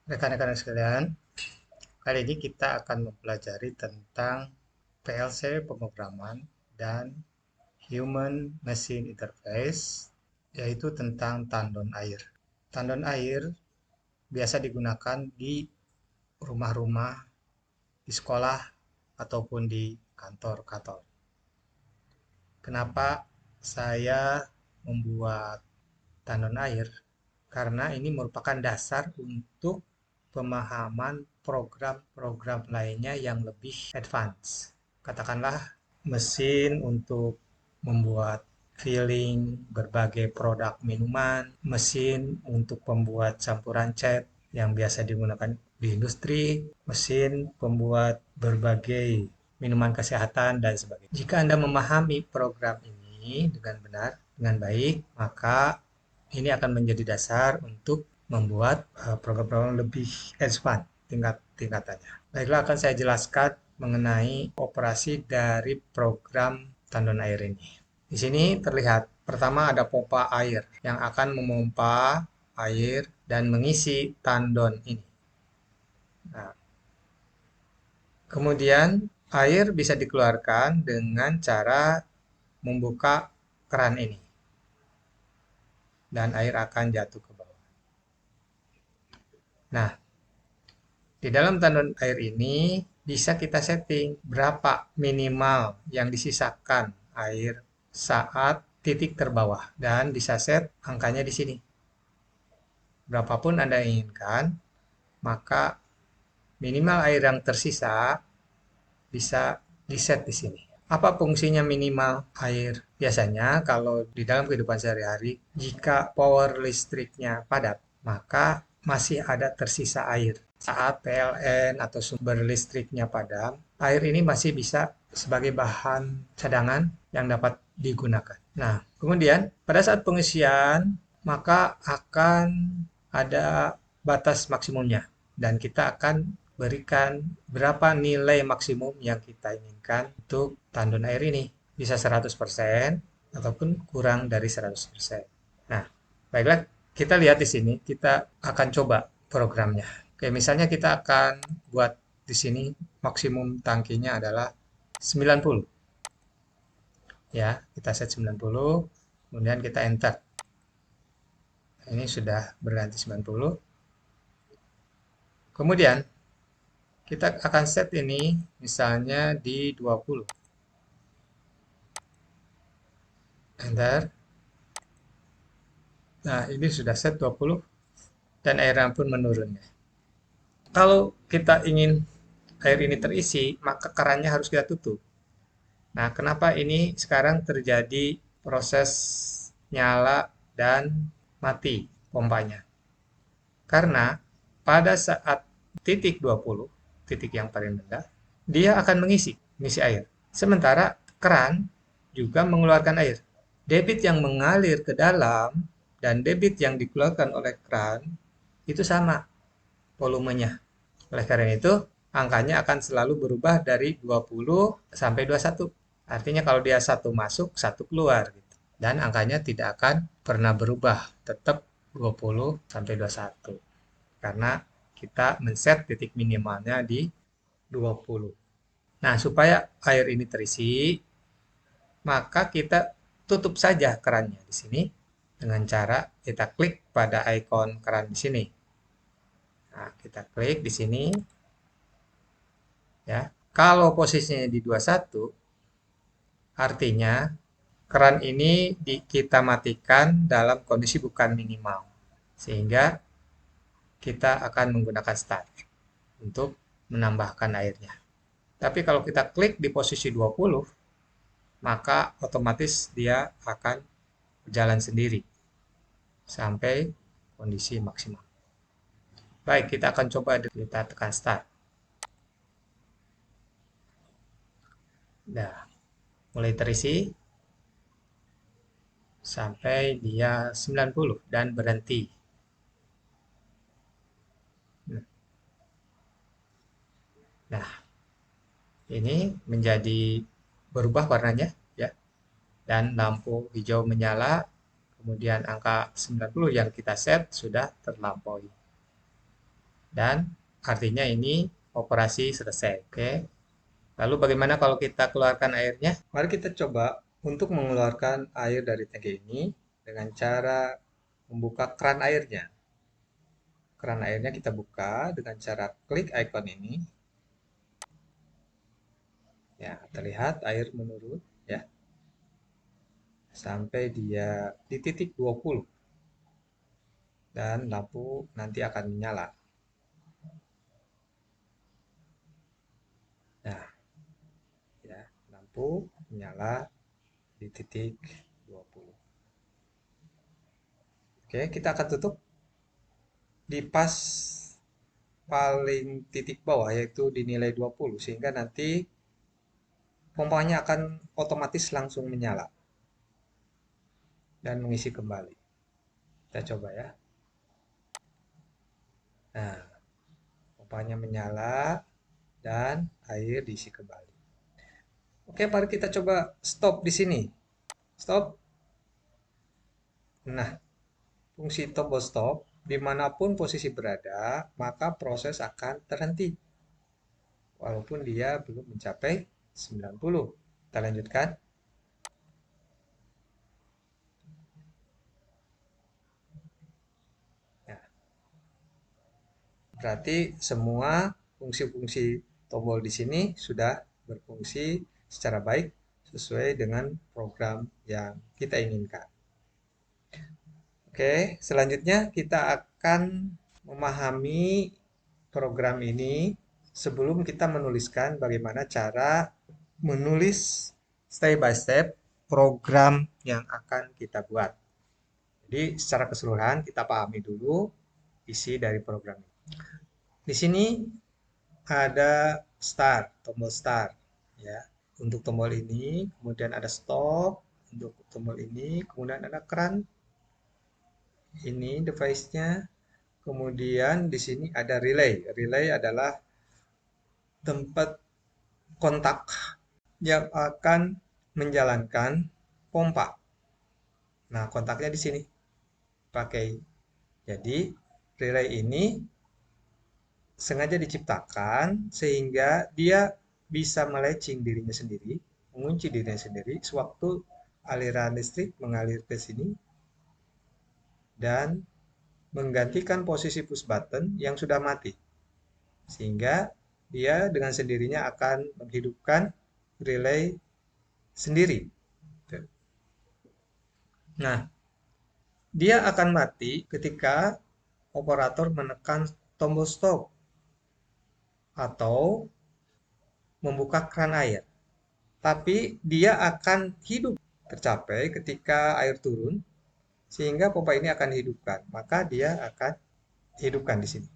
Rekan-rekan sekalian, kali ini kita akan mempelajari tentang PLC pemrograman dan Human Machine Interface, yaitu tentang tandon air. Tandon air biasa digunakan di rumah-rumah, di sekolah, ataupun di kantor-kantor. Kenapa saya membuat tandon air? Karena ini merupakan dasar untuk pemahaman program-program lainnya yang lebih advance. Katakanlah mesin untuk membuat filling berbagai produk minuman, mesin untuk pembuat campuran cat yang biasa digunakan di industri, mesin pembuat berbagai minuman kesehatan, dan sebagainya. Jika Anda memahami program ini dengan benar, dengan baik, maka ini akan menjadi dasar untuk membuat program-program lebih advance tingkatannya. Baiklah, akan saya jelaskan mengenai operasi dari program tandon air ini. Di sini terlihat pertama ada pompa air yang akan memompa air dan mengisi tandon ini. Nah, kemudian air bisa dikeluarkan dengan cara membuka keran ini dan air akan jatuh ke bawah. Nah, di dalam tandon air ini bisa kita setting berapa minimal yang disisakan air saat titik terbawah dan bisa set angkanya di sini. Berapapun Anda inginkan, maka minimal air yang tersisa bisa di-set di sini. Apa fungsinya minimal air? Biasanya kalau di dalam kehidupan sehari-hari, jika power listriknya padat, maka masih ada tersisa air. Saat PLN atau sumber listriknya padam, air ini masih bisa sebagai bahan cadangan yang dapat digunakan. Nah, kemudian pada saat pengisian, maka akan ada batas maksimumnya. Dan kita akan berikan berapa nilai maksimum yang kita inginkan untuk tandon air ini. Bisa 100% ataupun kurang dari 100%. Nah, baiklah, kita lihat di sini, kita akan coba programnya. Oke, misalnya kita akan buat di sini maksimum tangkinya adalah 90. Ya, kita set 90, kemudian kita enter. Ini sudah berganti 90. Kemudian kita akan set ini misalnya di 20. Enter. Nah, ini sudah set 20 dan airnya pun menurun. Kalau kita ingin air ini terisi, maka kerannya harus kita tutup. Nah, kenapa ini sekarang terjadi proses nyala dan mati pompanya? Karena pada saat titik 20, titik yang paling rendah, dia akan mengisi air. Sementara keran juga mengeluarkan air. Debit yang mengalir ke dalam dan debit yang dikeluarkan oleh keran itu sama volumenya. Oleh karena itu, angkanya akan selalu berubah dari 20 sampai 21. Artinya kalau dia satu masuk, satu keluar gitu. Dan angkanya tidak akan pernah berubah, tetap 20 sampai 21. Karena kita men-set titik minimalnya di 20. Nah, supaya air ini terisi, maka kita tutup saja kerannya di sini dengan cara kita klik pada ikon keran di sini. Nah, kita klik di sini ya. Kalau posisinya di 21, artinya keran ini kita matikan dalam kondisi bukan minimal. Sehingga kita akan menggunakan start untuk menambahkan airnya. Tapi kalau kita klik di posisi 20, maka otomatis dia akan berjalan sendiri sampai kondisi maksimal. Baik, kita akan coba kita tekan start. Nah, mulai terisi sampai dia 90 dan berhenti. Nah, ini menjadi berubah warnanya ya. Dan lampu hijau menyala, kemudian angka 90 yang kita set sudah terlampaui. Dan artinya ini operasi selesai. Oke. Lalu bagaimana kalau kita keluarkan airnya? Mari kita coba untuk mengeluarkan air dari tangki ini dengan cara membuka keran airnya. Keran airnya kita buka dengan cara klik icon ini. Ya, terlihat air menurun ya sampai dia di titik 20 dan lampu nanti akan menyala. Nah, ya, lampu menyala di titik 20. Oke, kita akan tutup di pas paling titik bawah yaitu di nilai 20 sehingga nanti pompanya akan otomatis langsung menyala dan mengisi kembali. Kita coba ya. Nah, pompanya menyala dan air diisi kembali. Oke, mari kita coba stop di sini. Stop. Nah, fungsi tombol stop, dimanapun posisi berada, maka proses akan terhenti. Walaupun dia belum mencapai 90. Kita lanjutkan. Nah, berarti semua fungsi-fungsi tombol di sini sudah berfungsi secara baik sesuai dengan program yang kita inginkan. Oke, selanjutnya kita akan memahami program ini sebelum kita menuliskan bagaimana cara menulis step by step program yang akan kita buat. Jadi secara keseluruhan kita pahami dulu isi dari program ini. Di sini ada start, tombol start ya. Untuk tombol ini, kemudian ada stop untuk tombol ini, kemudian ada keran ini device-nya. Kemudian di sini ada relay. Relay adalah tempat kontak yang akan menjalankan pompa. Nah, kontaknya di sini pakai. Jadi, relay ini sengaja diciptakan sehingga dia bisa melatching dirinya sendiri, mengunci dirinya sendiri sewaktu aliran listrik mengalir ke sini dan menggantikan posisi push button yang sudah mati. Sehingga dia dengan sendirinya akan menghidupkan relay sendiri. Nah, dia akan mati ketika operator menekan tombol stop atau membuka keran air. Tapi dia akan hidup tercapai ketika air turun sehingga pompa ini akan dihidupkan. Maka dia akan hidupkan di sini.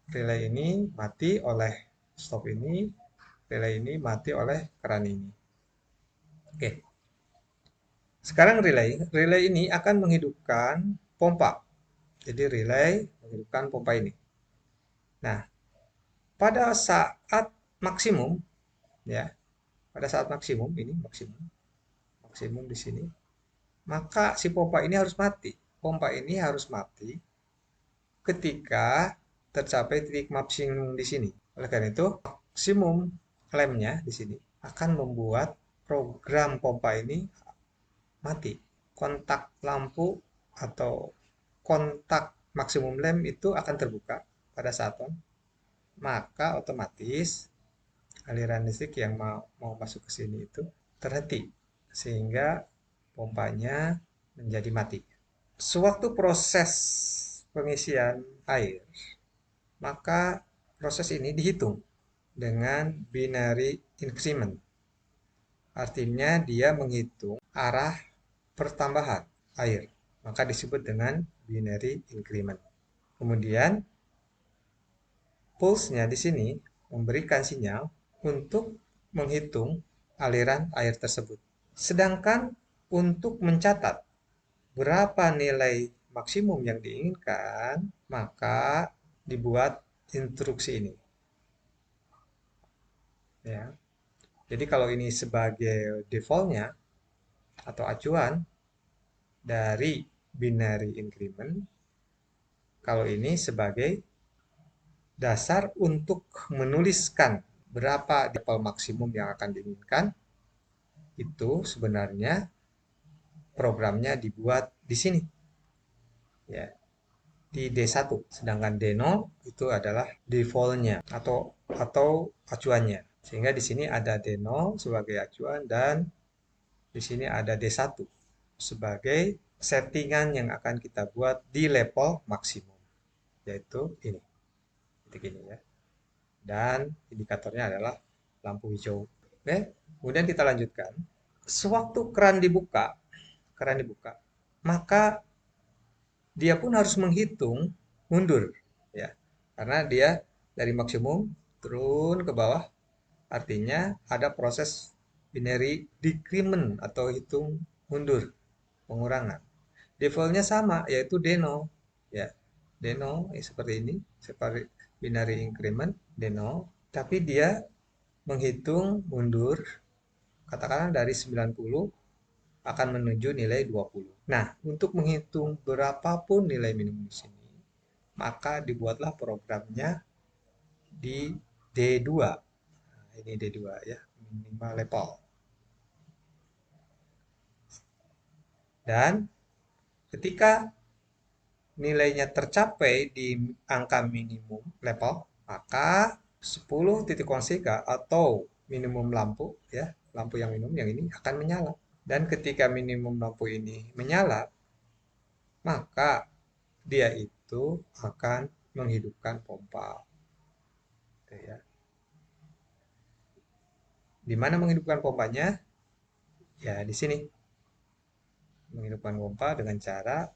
Relay ini mati oleh stop ini, relay ini mati oleh keran ini. Oke. Sekarang relay ini akan menghidupkan pompa. Jadi relay menghidupkan pompa ini. Nah, pada saat maksimum ya, pada saat maksimum ini maksimum di sini, maka si pompa ini harus mati. Pompa ini harus mati ketika tercapai titik maksimum di sini. Oleh karena itu, maksimum lemnya di sini akan membuat program pompa ini mati. Kontak lampu atau kontak maksimum lem itu akan terbuka pada saat on, maka otomatis aliran listrik yang mau masuk ke sini itu terhenti sehingga pompanya menjadi mati. Sewaktu proses pengisian air, maka proses ini dihitung dengan binary increment. Artinya dia menghitung arah pertambahan air, maka disebut dengan binary increment. Kemudian pulse-nya di sini memberikan sinyal untuk menghitung aliran air tersebut. Sedangkan untuk mencatat berapa nilai maksimum yang diinginkan, maka dibuat instruksi ini. Ya. Jadi kalau ini sebagai defaultnya atau acuan dari binary increment, kalau ini sebagai Dasar untuk menuliskan berapa level maksimum yang akan diinginkan, itu sebenarnya programnya dibuat di sini, ya, di D1. Sedangkan D0 itu adalah default-nya atau acuannya. Sehingga di sini ada D0 sebagai acuan dan di sini ada D1 sebagai settingan yang akan kita buat di level maksimum, yaitu ini, titik ini ya. Dan indikatornya adalah lampu hijau. Oke, kemudian kita lanjutkan. Sewaktu keran dibuka, maka dia pun harus menghitung mundur, ya, karena dia dari maksimum turun ke bawah, artinya ada proses binary decrement atau hitung mundur, pengurangan. Defaultnya sama, yaitu D0, ya, D0 seperti ini, seperti binary increment D0, tapi dia menghitung mundur, katakanlah dari 90 akan menuju nilai 20. Nah, untuk menghitung berapapun nilai minimum di sini, maka dibuatlah programnya di D2. Nah, ini D2 ya, minimal level. Dan ketika nilainya tercapai di angka minimum level, maka 10 titik konsega atau minimum lampu ya, lampu yang minimum yang ini akan menyala. Dan ketika minimum lampu ini menyala, maka dia itu akan menghidupkan pompa. Oke, ya. Di mana menghidupkan pompanya? Ya, di sini. Menghidupkan pompa dengan cara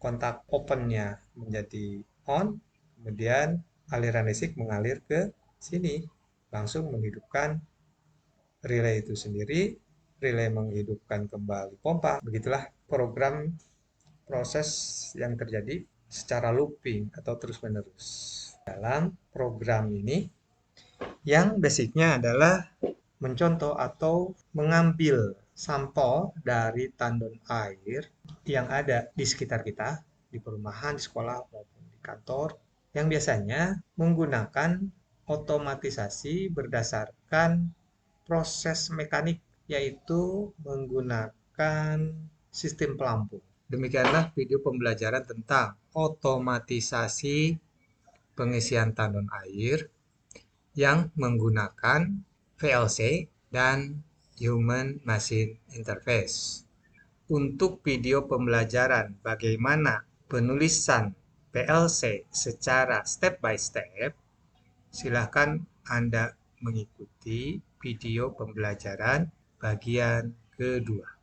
kontak opennya menjadi on, kemudian aliran listrik mengalir ke sini, langsung menghidupkan relay itu sendiri, relay menghidupkan kembali pompa. Begitulah program proses yang terjadi secara looping atau terus-menerus dalam program ini, yang basicnya adalah mencontoh atau mengambil sampel dari tandon air yang ada di sekitar kita, di perumahan, di sekolah, maupun di kantor, yang biasanya menggunakan otomatisasi berdasarkan proses mekanik, yaitu menggunakan sistem pelampung. Demikianlah video pembelajaran tentang otomatisasi pengisian tandon air yang menggunakan VLC dan Human Machine Interface. Untuk video pembelajaran bagaimana penulisan PLC secara step by step, silakan Anda mengikuti video pembelajaran bagian kedua.